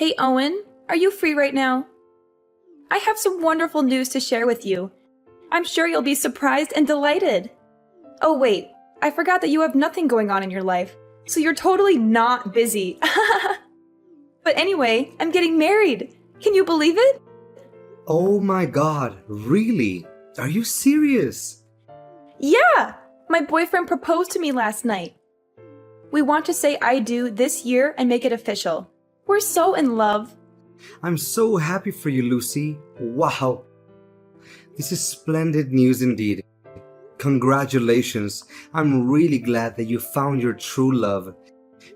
Hey Owen, are you free right now? I have some wonderful news to share with you. I'm sure you'll be surprised and delighted. Oh wait, I forgot that you have nothing going on in your life, so you're totally not busy. But anyway, I'm getting married. Can you believe it? Oh my god, really? Are you serious? Yeah! My boyfriend proposed to me last night. We want to say I do this year and make it official. We're so in love. I'm so happy for you, Lucy. Wow. This is splendid news indeed. Congratulations. I'm really glad that you found your true love.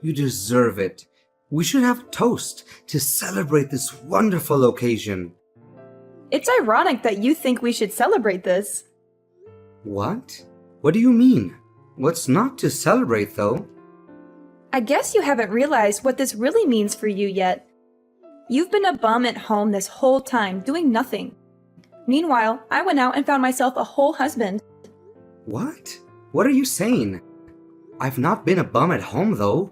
You deserve it. We should have a toast to celebrate this wonderful occasion. It's ironic that you think we should celebrate this. What? What do you mean? What's not to celebrate, though? I guess you haven't realized what this really means for you yet. You've been a bum at home this whole time, doing nothing. Meanwhile, I went out and found myself a whole husband. What? What are you saying? I've not been a bum at home, though.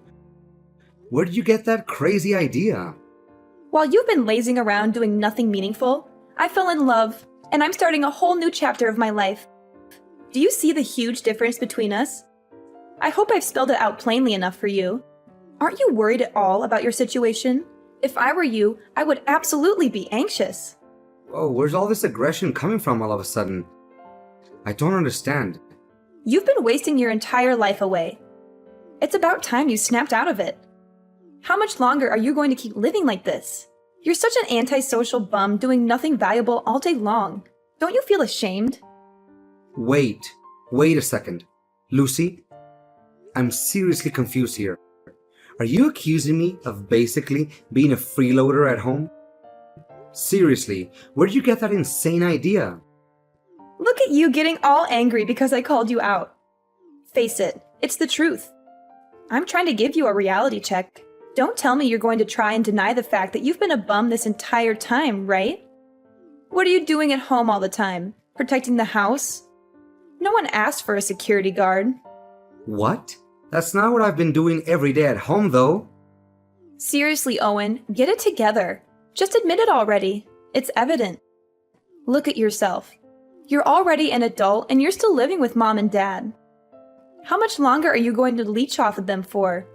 Where did you get that crazy idea? While you've been lazing around doing nothing meaningful, I fell in love, and I'm starting a whole new chapter of my life. Do you see the huge difference between us? I hope I've spelled it out plainly enough for you. Aren't you worried at all about your situation? If I were you, I would absolutely be anxious. Whoa, where's all this aggression coming from all of a sudden? I don't understand. You've been wasting your entire life away. It's about time you snapped out of it. How much longer are you going to keep living like this? You're such an antisocial bum doing nothing valuable all day long. Don't you feel ashamed? Wait a second. Lucy, I'm seriously confused here. Are you accusing me of basically being a freeloader at home? Seriously, where did you get that insane idea? Look at you getting all angry because I called you out. Face it, it's the truth. I'm trying to give you a reality check. Don't tell me you're going to try and deny the fact that you've been a bum this entire time, right? What are you doing at home all the time? Protecting the house? No one asked for a security guard. What? That's not what I've been doing every day at home, though. Seriously, Owen, get it together. Just admit it already. It's evident. Look at yourself. You're already an adult and you're still living with mom and dad. How much longer are you going to leech off of them for?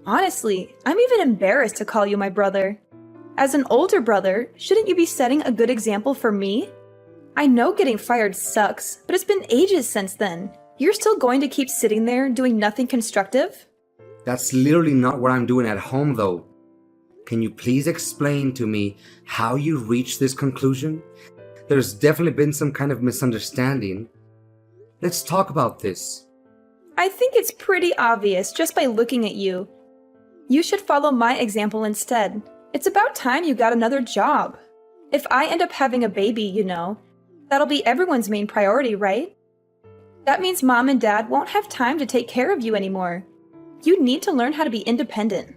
Honestly, I'm even embarrassed to call you my brother. As an older brother, shouldn't you be setting a good example for me? I know getting fired sucks, but it's been ages since then. You're still going to keep sitting there doing nothing constructive? That's literally not what I'm doing at home, though. Can you please explain to me how you reached this conclusion? There's definitely been some kind of misunderstanding. Let's talk about this. I think it's pretty obvious just by looking at you. You should follow my example instead. It's about time you got another job. If I end up having a baby, that'll be everyone's main priority, right? That means mom and dad won't have time to take care of you anymore. You need to learn how to be independent.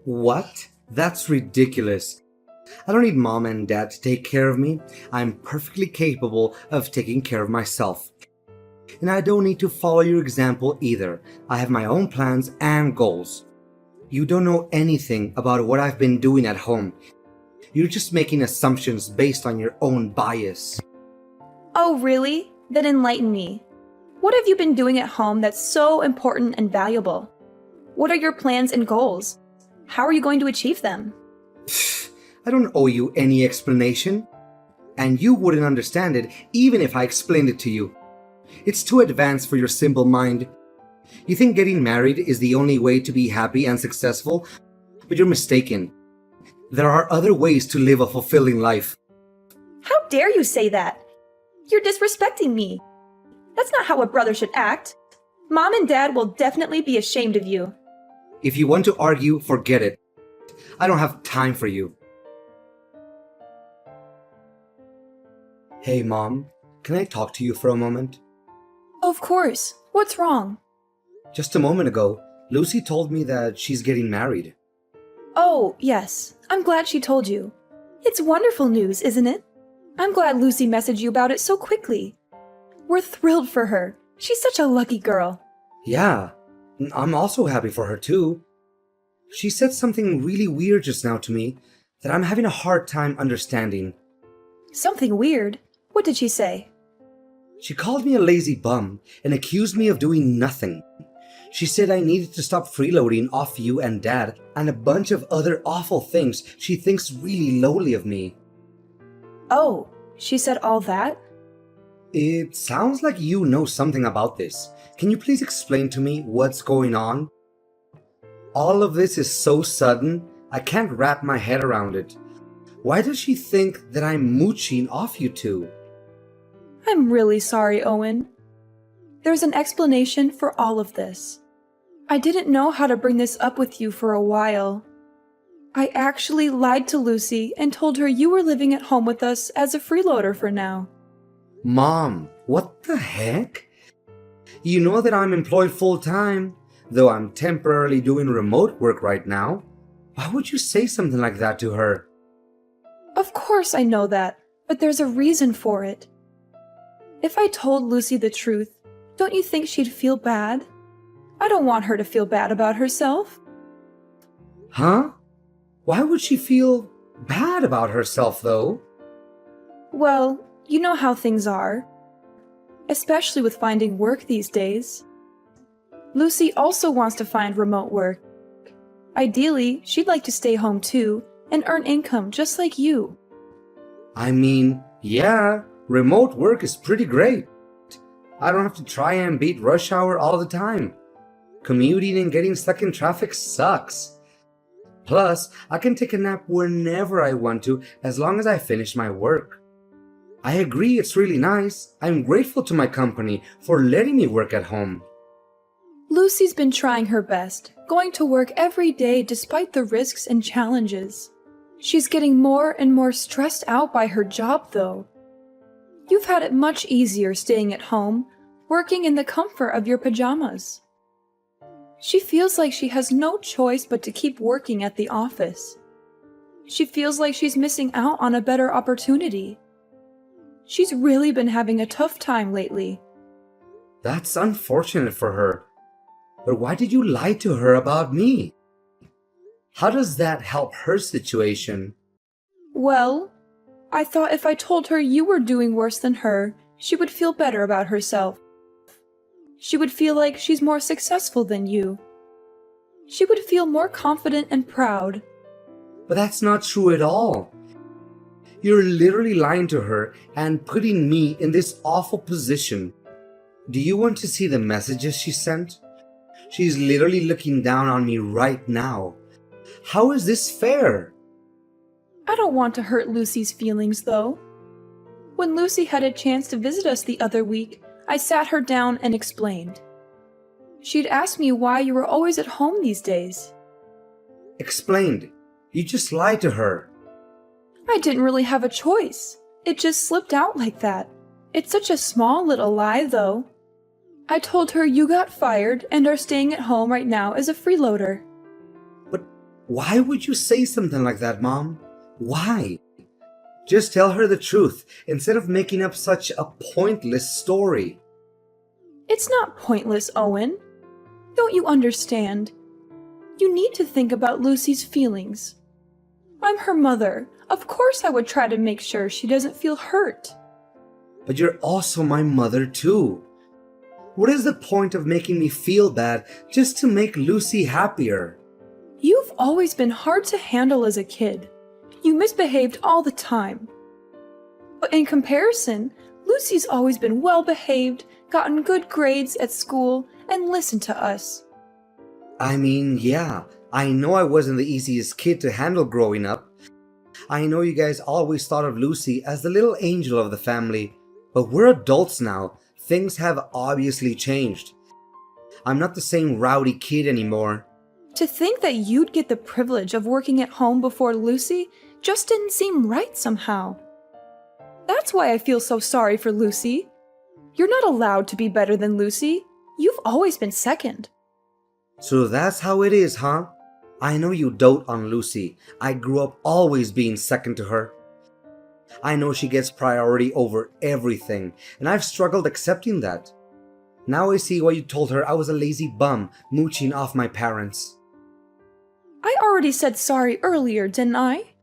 What? That's ridiculous. I don't need mom and dad to take care of me. I'm perfectly capable of taking care of myself. And I don't need to follow your example either. I have my own plans and goals. You don't know anything about what I've been doing at home. You're just making assumptions based on your own bias. Oh, really? Then enlighten me. What have you been doing at home that's so important and valuable? What are your plans and goals? How are you going to achieve them? I don't owe you any explanation. And you wouldn't understand it even if I explained it to you. It's too advanced for your simple mind. You think getting married is the only way to be happy and successful? But you're mistaken. There are other ways to live a fulfilling life. How dare you say that? You're disrespecting me. That's not how a brother should act. Mom and dad will definitely be ashamed of you. If you want to argue, forget it. I don't have time for you. Hey, Mom, can I talk to you for a moment? Of course. What's wrong? Just a moment ago, Lucy told me that she's getting married. Oh, yes. I'm glad she told you. It's wonderful news, isn't it? I'm glad Lucy messaged you about it so quickly. We're thrilled for her. She's such a lucky girl. Yeah, I'm also happy for her too. She said something really weird just now to me. that I'm having a hard time understanding. Something weird? What did she say? She called me a lazy bum and accused me of doing nothing. She said I needed to stop freeloading off you and Dad and a bunch of other awful things she thinks really lowly of me. Oh, she said all that? It sounds like you know something about this. Can you please explain to me what's going on? All of this is so sudden, I can't wrap my head around it. Why does she think that I'm mooching off you two? I'm really sorry, Owen. There's an explanation for all of this. I didn't know how to bring this up with you for a while. I actually lied to Lucy and told her you were living at home with us as a freeloader for now. Mom, what the heck? You know that I'm employed full-time, though I'm temporarily doing remote work right now. Why would you say something like that to her? Of course I know that, but there's a reason for it. If I told Lucy the truth, don't you think she'd feel bad? I don't want her to feel bad about herself. Huh? Why would she feel bad about herself, though? Well, you know how things are, especially with finding work these days. Lucy also wants to find remote work. Ideally, she'd like to stay home too and earn income just like you. I mean, yeah, remote work is pretty great. I don't have to try and beat rush hour all the time. Commuting and getting stuck in traffic sucks. Plus, I can take a nap whenever I want to as long as I finish my work. I agree it's really nice. I'm grateful to my company for letting me work at home. Lucy's been trying her best, going to work every day despite the risks and challenges. She's getting more and more stressed out by her job, though. You've had it much easier staying at home, working in the comfort of your pajamas. She feels like she has no choice but to keep working at the office. She feels like she's missing out on a better opportunity. She's really been having a tough time lately. That's unfortunate for her. But why did you lie to her about me? How does that help her situation? Well, I thought if I told her you were doing worse than her, she would feel better about herself. She would feel like she's more successful than you. She would feel more confident and proud. But that's not true at all. You're literally lying to her and putting me in this awful position. Do you want to see the messages she sent? She's literally looking down on me right now. How is this fair? I don't want to hurt Lucy's feelings, though. When Lucy had a chance to visit us the other week, I sat her down and explained. She'd asked me why you were always at home these days. Explained. You just lied to her. I didn't really have a choice. It just slipped out like that. It's such a small little lie, though. I told her you got fired and are staying at home right now as a freeloader. But why would you say something like that, Mom? Why? Just tell her the truth instead of making up such a pointless story. It's not pointless, Owen. Don't you understand? You need to think about Lucy's feelings. I'm her mother. Of course I would try to make sure she doesn't feel hurt. But you're also my mother too. What is the point of making me feel bad just to make Lucy happier? You've always been hard to handle as a kid. You misbehaved all the time. But in comparison, Lucy's always been well-behaved, gotten good grades at school, and listened to us. I mean, yeah, I know I wasn't the easiest kid to handle growing up. I know you guys always thought of Lucy as the little angel of the family, but we're adults now. Things have obviously changed. I'm not the same rowdy kid anymore. To think that you'd get the privilege of working at home before Lucy just didn't seem right somehow. That's why I feel so sorry for Lucy. You're not allowed to be better than Lucy. You've always been second. So that's how it is, huh? I know you dote on Lucy. I grew up always being second to her. I know she gets priority over everything, and I've struggled accepting that. Now I see why you told her I was a lazy bum mooching off my parents. I already said sorry earlier, didn't I?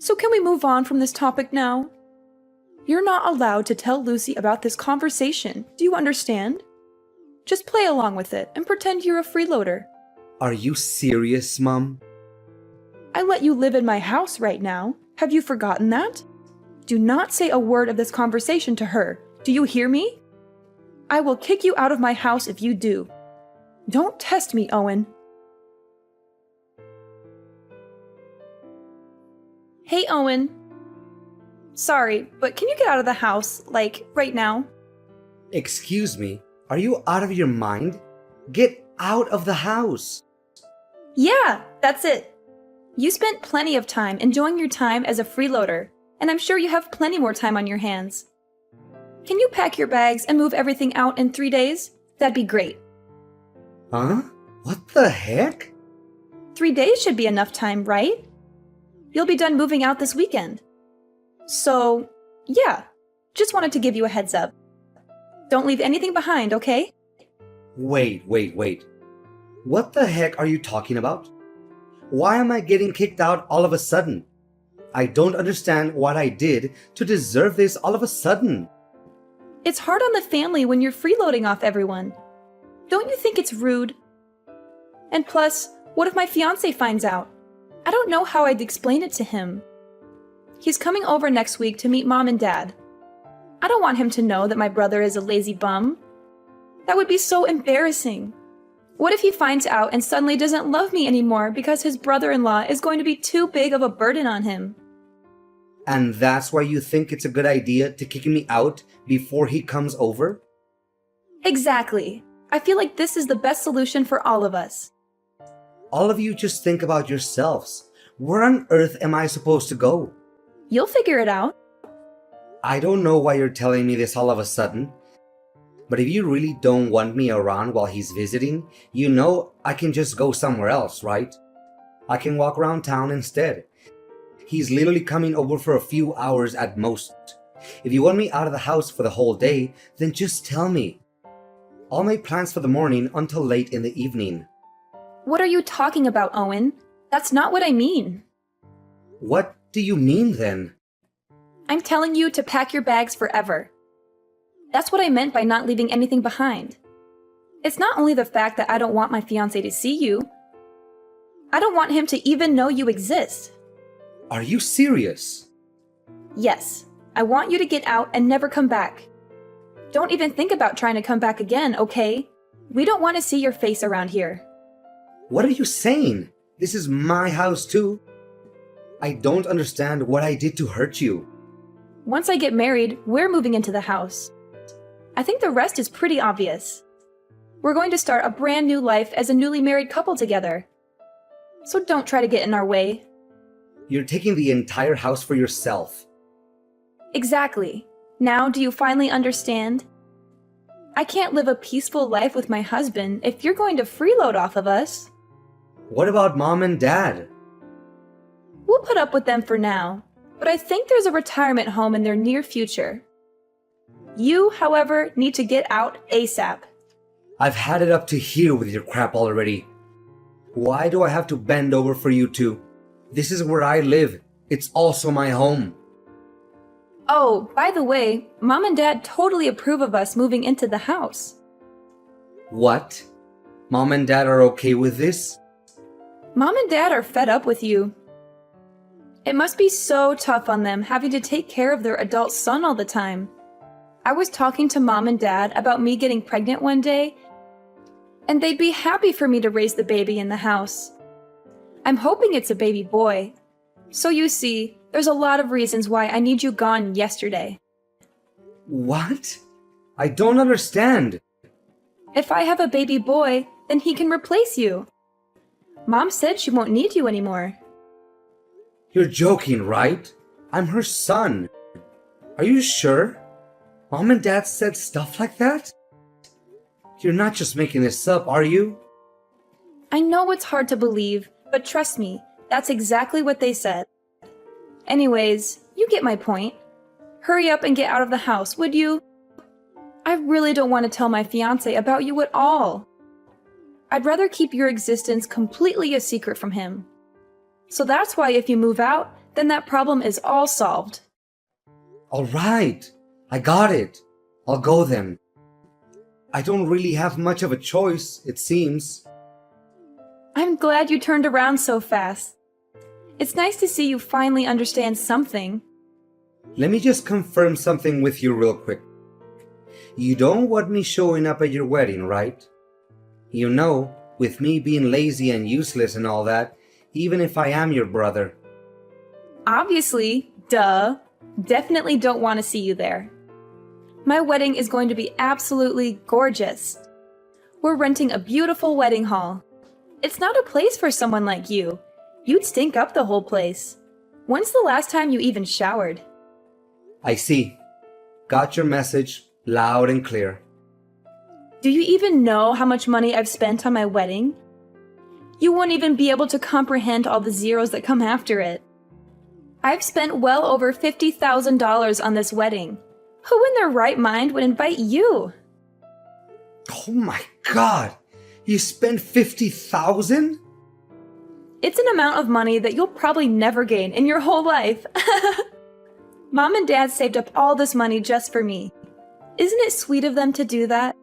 So can we move on from this topic now? You're not allowed to tell Lucy about this conversation. Do you understand? Just play along with it and pretend you're a freeloader. Are you serious, Mom? I let you live in my house right now. Have you forgotten that? Do not say a word of this conversation to her. Do you hear me? I will kick you out of my house if you do. Don't test me, Owen. Hey, Owen. Sorry, but can you get out of the house, like, right now? Excuse me, are you out of your mind? Get out of the house. Yeah, that's it. You spent plenty of time enjoying your time as a freeloader, and I'm sure you have plenty more time on your hands. Can you pack your bags and move everything out in 3 days? That'd be great. Huh? What the heck? 3 days should be enough time, right? You'll be done moving out this weekend. So, yeah, just wanted to give you a heads up. Don't leave anything behind, okay? Wait. What the heck are you talking about? Why am I getting kicked out all of a sudden? I don't understand what I did to deserve this all of a sudden. It's hard on the family when you're freeloading off everyone. Don't you think it's rude? And plus, what if my fiancé finds out? I don't know how I'd explain it to him. He's coming over next week to meet Mom and Dad. I don't want him to know that my brother is a lazy bum. That would be so embarrassing. What if he finds out and suddenly doesn't love me anymore because his brother-in-law is going to be too big of a burden on him? And that's why you think it's a good idea to kick me out before he comes over? Exactly. I feel like this is the best solution for all of us. All of you just think about yourselves. Where on earth am I supposed to go? You'll figure it out. I don't know why you're telling me this all of a sudden. But if you really don't want me around while he's visiting, you know I can just go somewhere else, right? I can walk around town instead. He's literally coming over for a few hours at most. If you want me out of the house for the whole day, then just tell me. I'll make plans for the morning until late in the evening. What are you talking about, Owen? That's not what I mean. What do you mean then? I'm telling you to pack your bags forever. That's what I meant by not leaving anything behind. It's not only the fact that I don't want my fiancé to see you. I don't want him to even know you exist. Are you serious? Yes, I want you to get out and never come back. Don't even think about trying to come back again, okay? We don't want to see your face around here. What are you saying? This is my house too. I don't understand what I did to hurt you. Once I get married, we're moving into the house. I think the rest is pretty obvious. We're going to start a brand new life as a newly married couple together. So don't try to get in our way. You're taking the entire house for yourself. Exactly. Now do you finally understand? I can't live a peaceful life with my husband if you're going to freeload off of us. What about Mom and Dad? We'll put up with them for now, but I think there's a retirement home in their near future. You, however, need to get out ASAP. I've had it up to here with your crap already. Why do I have to bend over for you two? This is where I live. It's also my home. Oh, by the way, Mom and Dad totally approve of us moving into the house. What? Mom and Dad are okay with this? Mom and Dad are fed up with you. It must be so tough on them having to take care of their adult son all the time. I was talking to Mom and Dad about me getting pregnant one day, and they'd be happy for me to raise the baby in the house. I'm hoping it's a baby boy. So you see, there's a lot of reasons why I need you gone yesterday. What? I don't understand. If I have a baby boy, then he can replace you. Mom said she won't need you anymore. You're joking, right? I'm her son. Are you sure? Mom and Dad said stuff like that? You're not just making this up, are you? I know it's hard to believe, but trust me, that's exactly what they said. Anyways, you get my point. Hurry up and get out of the house, would you? I really don't want to tell my fiancé about you at all. I'd rather keep your existence completely a secret from him. So that's why if you move out, then that problem is all solved. All right, I got it. I'll go then. I don't really have much of a choice, it seems. I'm glad you turned around so fast. It's nice to see you finally understand something. Let me just confirm something with you real quick. You don't want me showing up at your wedding, right? You know, with me being lazy and useless and all that, even if I am your brother. Obviously, duh. Definitely don't want to see you there. My wedding is going to be absolutely gorgeous. We're renting a beautiful wedding hall. It's not a place for someone like you. You'd stink up the whole place. When's the last time you even showered? I see. Got your message loud and clear. Do you even know how much money I've spent on my wedding? You won't even be able to comprehend all the zeros that come after it. I've spent well over $50,000 on this wedding. Who in their right mind would invite you? Oh my god! You spent $50,000? It's an amount of money that you'll probably never gain in your whole life. Mom and Dad saved up all this money just for me. Isn't it sweet of them to do that?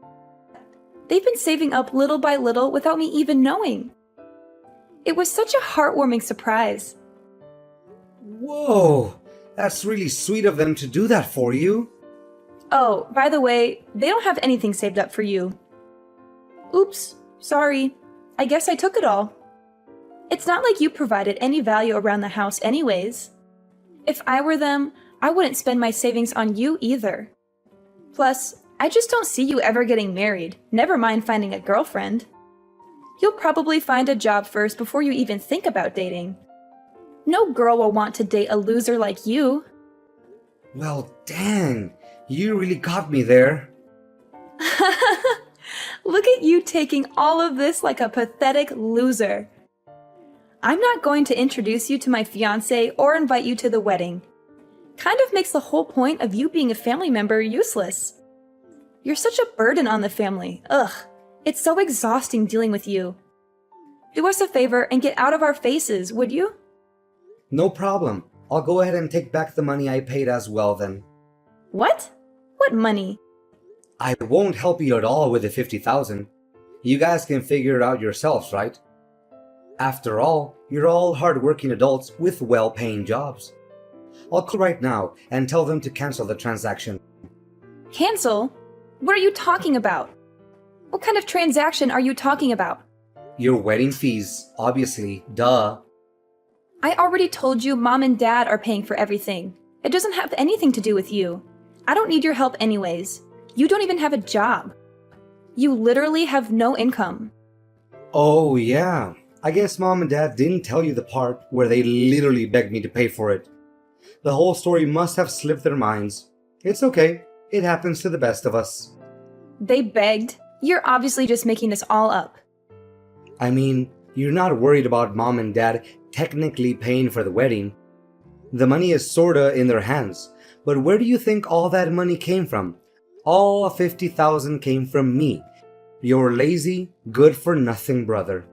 They've been saving up little by little without me even knowing. It was such a heartwarming surprise. Whoa! That's really sweet of them to do that for you. Oh, by the way, they don't have anything saved up for you. Oops, sorry. I guess I took it all. It's not like you provided any value around the house anyways. If I were them, I wouldn't spend my savings on you either. Plus, I just don't see you ever getting married, never mind finding a girlfriend. You'll probably find a job first before you even think about dating. No girl will want to date a loser like you. Well, dang. You really got me there. Look at you taking all of this like a pathetic loser. I'm not going to introduce you to my fiancé or invite you to the wedding. Kind of makes the whole point of you being a family member useless. You're such a burden on the family. Ugh, it's so exhausting dealing with you. Do us a favor and get out of our faces, would you? No problem. I'll go ahead and take back the money I paid as well then. What? What money? I won't help you at all with the $50,000. You guys can figure it out yourselves, right? After all, you're all hard-working adults with well-paying jobs. I'll call right now and tell them to cancel the transaction. Cancel? What are you talking about? What kind of transaction are you talking about? Your wedding fees, obviously, duh. I already told you Mom and Dad are paying for everything. It doesn't have anything to do with you. I don't need your help anyways. You don't even have a job. You literally have no income. Oh yeah, I guess Mom and Dad didn't tell you the part where they literally begged me to pay for it. The whole story must have slipped their minds. It's okay, it happens to the best of us. They begged? You're obviously just making this all up. I mean, you're not worried about Mom and Dad technically paying for the wedding. The money is sorta in their hands, but where do you think all that money came from? All $50,000 came from me, your lazy, good-for-nothing brother.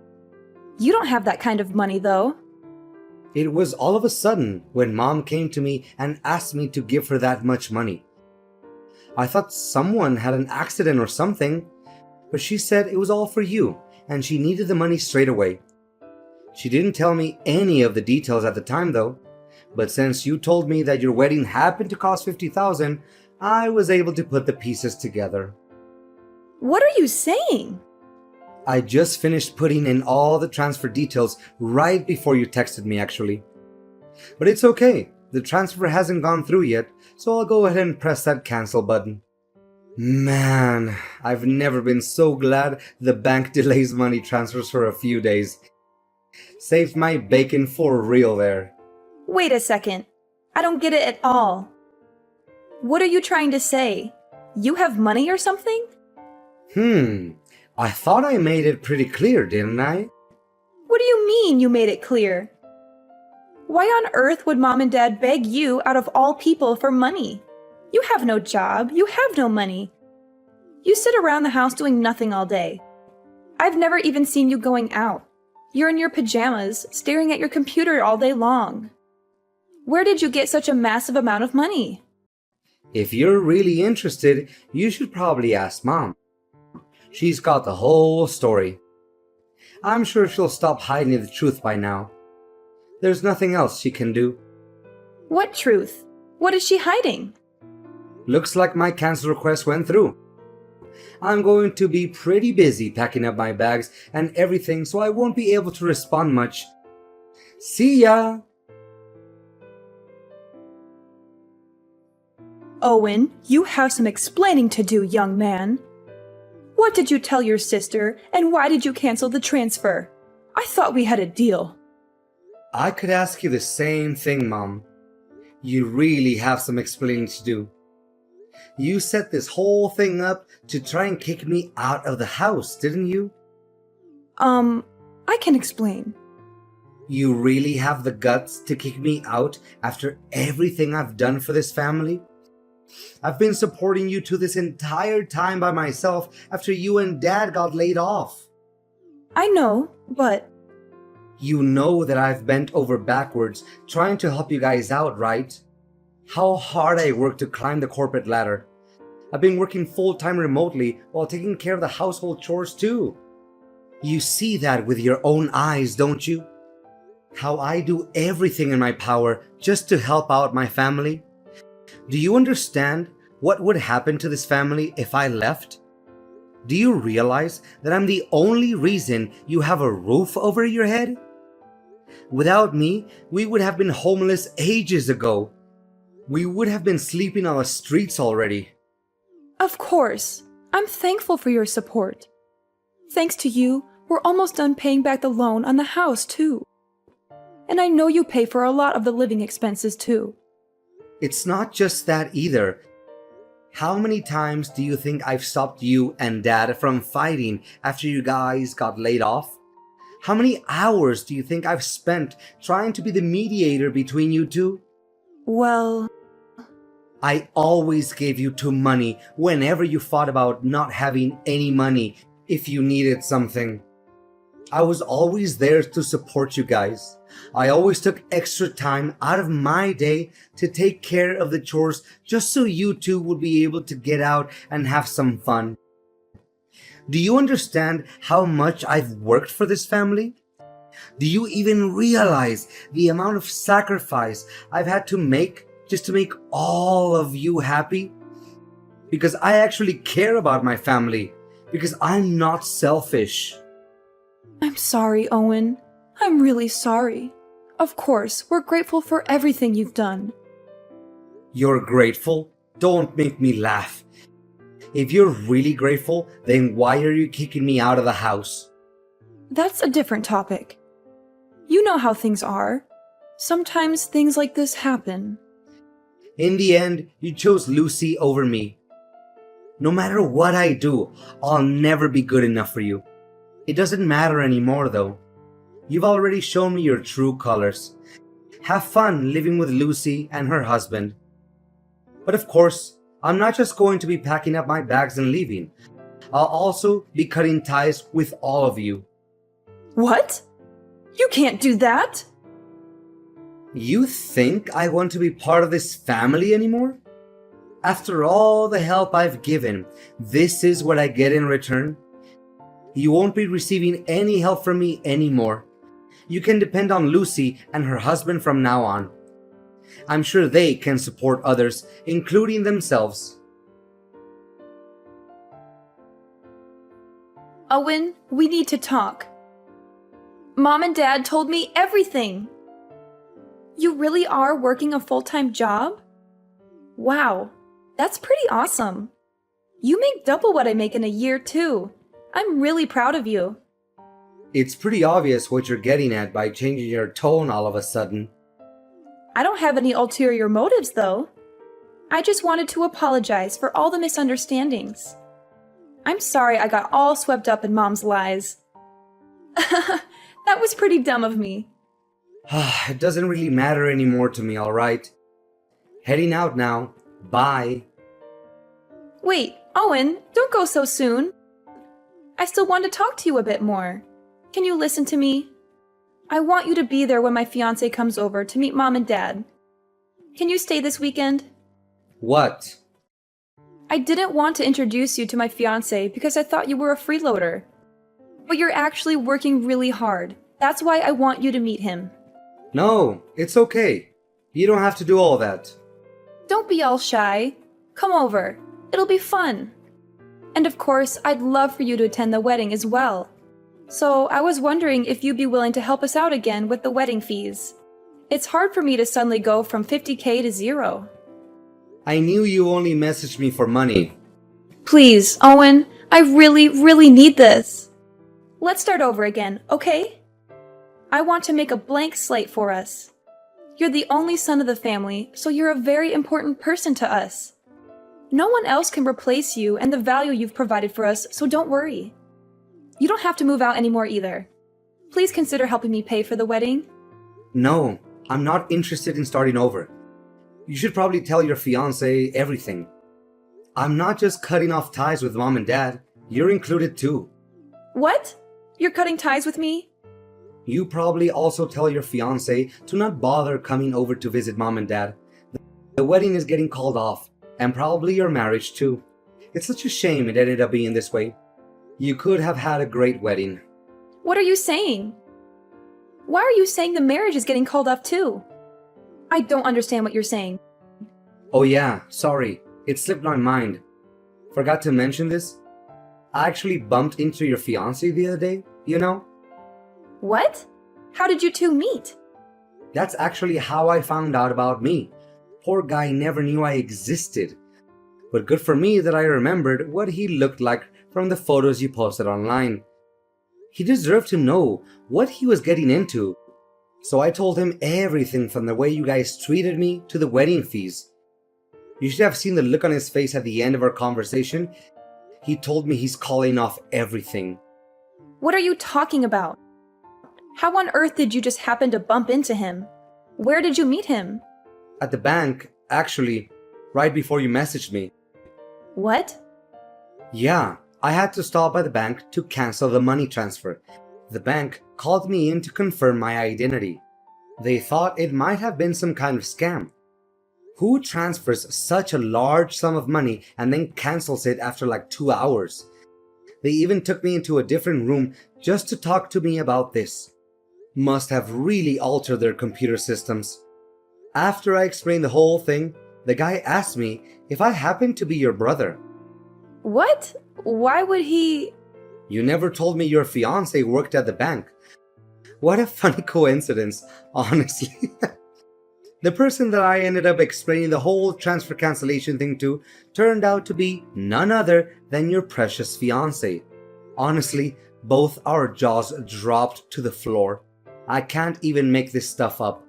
You don't have that kind of money, though. It was all of a sudden when Mom came to me and asked me to give her that much money. I thought someone had an accident or something, but she said it was all for you, and she needed the money straight away. She didn't tell me any of the details at the time though, but since you told me that your wedding happened to cost $50,000, I was able to put the pieces together. What are you saying? I just finished putting in all the transfer details right before you texted me actually. But it's okay, the transfer hasn't gone through yet, so I'll go ahead and press that cancel button. Man, I've never been so glad the bank delays money transfers for a few days. Saved my bacon for real there. Wait a second. I don't get it at all. What are you trying to say? You have money or something? I thought I made it pretty clear, didn't I? What do you mean you made it clear? Why on earth would Mom and Dad beg you out of all people for money? You have no job, you have no money. You sit around the house doing nothing all day. I've never even seen you going out. You're in your pajamas, staring at your computer all day long. Where did you get such a massive amount of money? If you're really interested, you should probably ask Mom. She's got the whole story. I'm sure she'll stop hiding the truth by now. There's nothing else she can do. What truth? What is she hiding? Looks like my cancel request went through. I'm going to be pretty busy packing up my bags and everything, so I won't be able to respond much. See ya! Owen, you have some explaining to do, young man. What did you tell your sister, and why did you cancel the transfer? I thought we had a deal. I could ask you the same thing, Mom. You really have some explaining to do. You set this whole thing up to try and kick me out of the house, didn't you? I can explain. You really have the guts to kick me out after everything I've done for this family? I've been supporting you two this entire time by myself after you and Dad got laid off. I know, but... You know that I've bent over backwards trying to help you guys out, right? How hard I worked to climb the corporate ladder. I've been working full-time remotely while taking care of the household chores too. You see that with your own eyes, don't you? How I do everything in my power just to help out my family. Do you understand what would happen to this family if I left? Do you realize that I'm the only reason you have a roof over your head? Without me, we would have been homeless ages ago. We would have been sleeping on the streets already. Of course. I'm thankful for your support. Thanks to you, we're almost done paying back the loan on the house, too. And I know you pay for a lot of the living expenses, too. It's not just that either. How many times do you think I've stopped you and Dad from fighting after you guys got laid off? How many hours do you think I've spent trying to be the mediator between you two? Well... I always gave you two money whenever you fought about not having any money if you needed something. I was always there to support you guys. I always took extra time out of my day to take care of the chores just so you two would be able to get out and have some fun. Do you understand how much I've worked for this family? Do you even realize the amount of sacrifice I've had to make just to make all of you happy? Because I actually care about my family. Because I'm not selfish. I'm sorry, Owen. I'm really sorry. Of course, we're grateful for everything you've done. You're grateful? Don't make me laugh. If you're really grateful, then why are you kicking me out of the house? That's a different topic. You know how things are. Sometimes things like this happen. In the end, you chose Lucy over me. No matter what I do, I'll never be good enough for you. It doesn't matter anymore though. You've already shown me your true colors. Have fun living with Lucy and her husband. But of course, I'm not just going to be packing up my bags and leaving. I'll also be cutting ties with all of you. What? You can't do that! You think I want to be part of this family anymore? After all the help I've given, this is what I get in return? You won't be receiving any help from me anymore. You can depend on Lucy and her husband from now on. I'm sure they can support others, including themselves. Owen, we need to talk. Mom and Dad told me everything. You really are working a full-time job? Wow, that's pretty awesome. You make double what I make in a year, too. I'm really proud of you. It's pretty obvious what you're getting at by changing your tone all of a sudden. I don't have any ulterior motives, though. I just wanted to apologize for all the misunderstandings. I'm sorry I got all swept up in Mom's lies. That was pretty dumb of me. It doesn't really matter anymore to me, alright? Heading out now. Bye. Wait, Owen, don't go so soon. I still want to talk to you a bit more. Can you listen to me? I want you to be there when my fiancé comes over to meet Mom and Dad. Can you stay this weekend? What? I didn't want to introduce you to my fiancé because I thought you were a freeloader. But you're actually working really hard. That's why I want you to meet him. No, it's okay. You don't have to do all that. Don't be all shy. Come over. It'll be fun. And of course, I'd love for you to attend the wedding as well. So I was wondering if you'd be willing to help us out again with the wedding fees. It's hard for me to suddenly go from 50K to zero. I knew you only messaged me for money. Please, Owen, I really need this. Let's start over again, okay? I want to make a blank slate for us. You're the only son of the family, so you're a very important person to us. No one else can replace you and the value you've provided for us, so don't worry. You don't have to move out anymore either. Please consider helping me pay for the wedding. No, I'm not interested in starting over. You should probably tell your fiancé everything. I'm not just cutting off ties with mom and dad, you're included too. What? You're cutting ties with me? You probably also tell your fiancé to not bother coming over to visit mom and dad. The wedding is getting called off, and probably your marriage too. It's such a shame it ended up being this way. You could have had a great wedding. What are you saying? Why are you saying the marriage is getting called off too? I don't understand what you're saying. Oh yeah, sorry. It slipped my mind. Forgot to mention this. I actually bumped into your fiancé the other day, you know? What? How did you two meet? That's actually how I found out about me. Poor guy never knew I existed. But good for me that I remembered what he looked like from the photos you posted online. He deserved to know what he was getting into. So I told him everything from the way you guys treated me to the wedding fees. You should have seen the look on his face at the end of our conversation. He told me he's calling off everything. What are you talking about? How on earth did you just happen to bump into him? Where did you meet him? At the bank, actually, right before you messaged me. What? Yeah, I had to stop by the bank to cancel the money transfer. The bank called me in to confirm my identity. They thought it might have been some kind of scam. Who transfers such a large sum of money and then cancels it after like 2 hours? They even took me into a different room just to talk to me about this. Must have really altered their computer systems. After I explained the whole thing, the guy asked me if I happened to be your brother. What? Why would he? You never told me your fiancé worked at the bank. What a funny coincidence, honestly. The person that I ended up explaining the whole transfer cancellation thing to turned out to be none other than your precious fiancé. Honestly, both our jaws dropped to the floor. I can't even make this stuff up.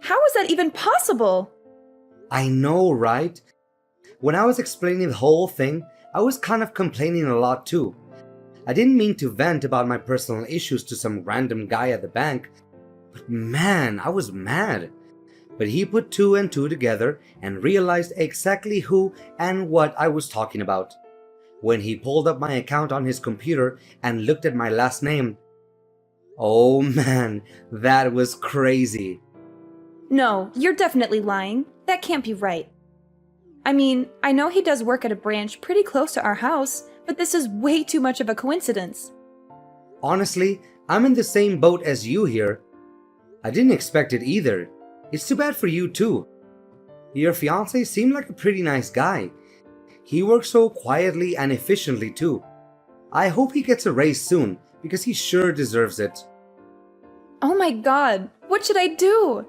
How is that even possible? I know, right? When I was explaining the whole thing, I was kind of complaining a lot too. I didn't mean to vent about my personal issues to some random guy at the bank, but man, I was mad. But he put two and two together and realized exactly who and what I was talking about. When he pulled up my account on his computer and looked at my last name, oh man, that was crazy. No, you're definitely lying. That can't be right. I mean, I know he does work at a branch pretty close to our house, but this is way too much of a coincidence. Honestly, I'm in the same boat as you here. I didn't expect it either. It's too bad for you too. Your fiancé seemed like a pretty nice guy. He works so quietly and efficiently too. I hope he gets a raise soon because he sure deserves it. Oh my god, what should I do?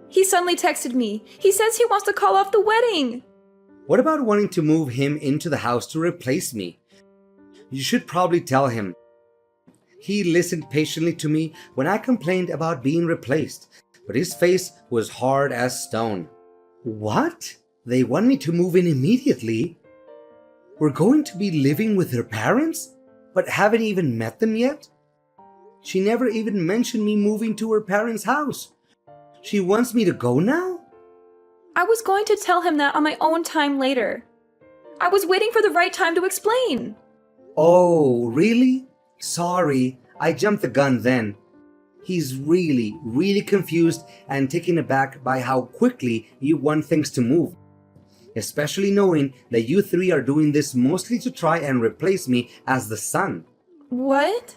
He suddenly texted me. He says he wants to call off the wedding. What about wanting to move him into the house to replace me? You should probably tell him. He listened patiently to me when I complained about being replaced, but his face was hard as stone. What? They want me to move in immediately? We're going to be living with her parents, but haven't even met them yet? She never even mentioned me moving to her parents' house. She wants me to go now? I was going to tell him that on my own time later. I was waiting for the right time to explain. Oh, really? Sorry, I jumped the gun then. He's really confused and taken aback by how quickly you want things to move, especially knowing that you three are doing this mostly to try and replace me as the son. What?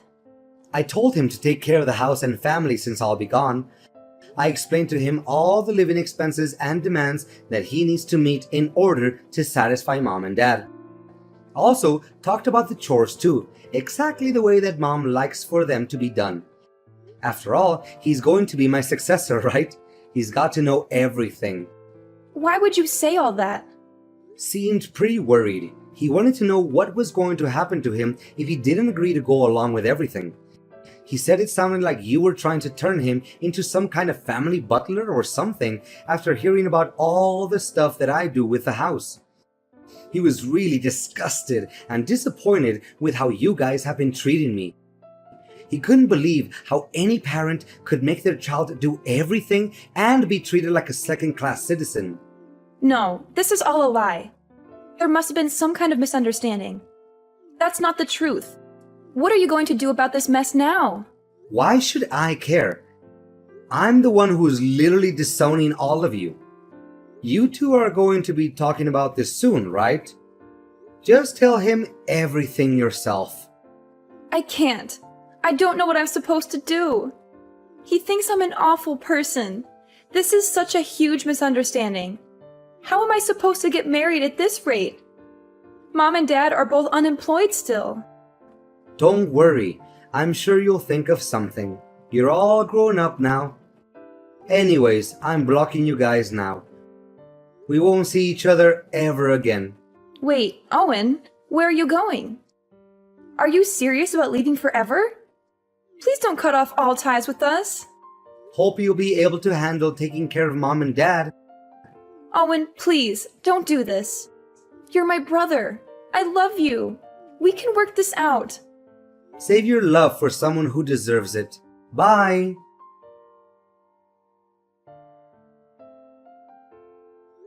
I told him to take care of the house and family since I'll be gone. I explained to him all the living expenses and demands that he needs to meet in order to satisfy mom and dad. Also, talked about the chores too, exactly the way that mom likes for them to be done. After all, he's going to be my successor, right? He's got to know everything. Why would you say all that? Seemed pretty worried. He wanted to know what was going to happen to him if he didn't agree to go along with everything. He said it sounded like you were trying to turn him into some kind of family butler or something after hearing about all the stuff that I do with the house. He was really disgusted and disappointed with how you guys have been treating me. He couldn't believe how any parent could make their child do everything and be treated like a second-class citizen. No, this is all a lie. There must have been some kind of misunderstanding. That's not the truth. What are you going to do about this mess now? Why should I care? I'm the one who's literally disowning all of you. You two are going to be talking about this soon, right? Just tell him everything yourself. I can't. I don't know what I'm supposed to do. He thinks I'm an awful person. This is such a huge misunderstanding. How am I supposed to get married at this rate? Mom and Dad are both unemployed still. Don't worry, I'm sure you'll think of something. You're all grown up now. Anyways, I'm blocking you guys now. We won't see each other ever again. Wait, Owen, where are you going? Are you serious about leaving forever? Please don't cut off all ties with us. Hope you'll be able to handle taking care of mom and dad. Owen, please, don't do this. You're my brother. I love you. We can work this out. Save your love for someone who deserves it. Bye!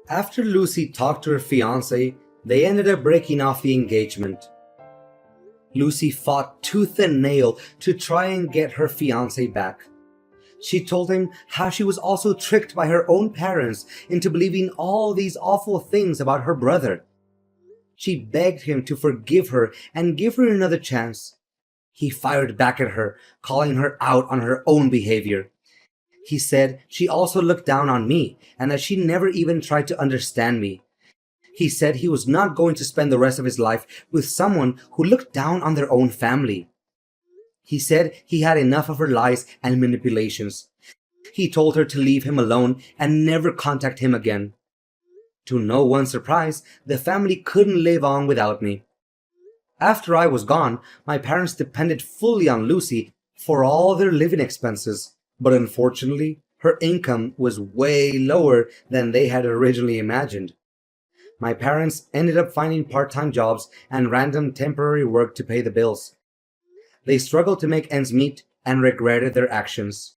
After Lucy talked to her fiancé, they ended up breaking off the engagement. Lucy fought tooth and nail to try and get her fiancé back. She told him how she was also tricked by her own parents into believing all these awful things about her brother. She begged him to forgive her and give her another chance. He fired back at her, calling her out on her own behavior. He said she also looked down on me and that she never even tried to understand me. He said he was not going to spend the rest of his life with someone who looked down on their own family. He said he had enough of her lies and manipulations. He told her to leave him alone and never contact him again. To no one's surprise, the family couldn't live on without me. After I was gone, my parents depended fully on Lucy for all their living expenses, but unfortunately, her income was way lower than they had originally imagined. My parents ended up finding part-time jobs and random temporary work to pay the bills. They struggled to make ends meet and regretted their actions.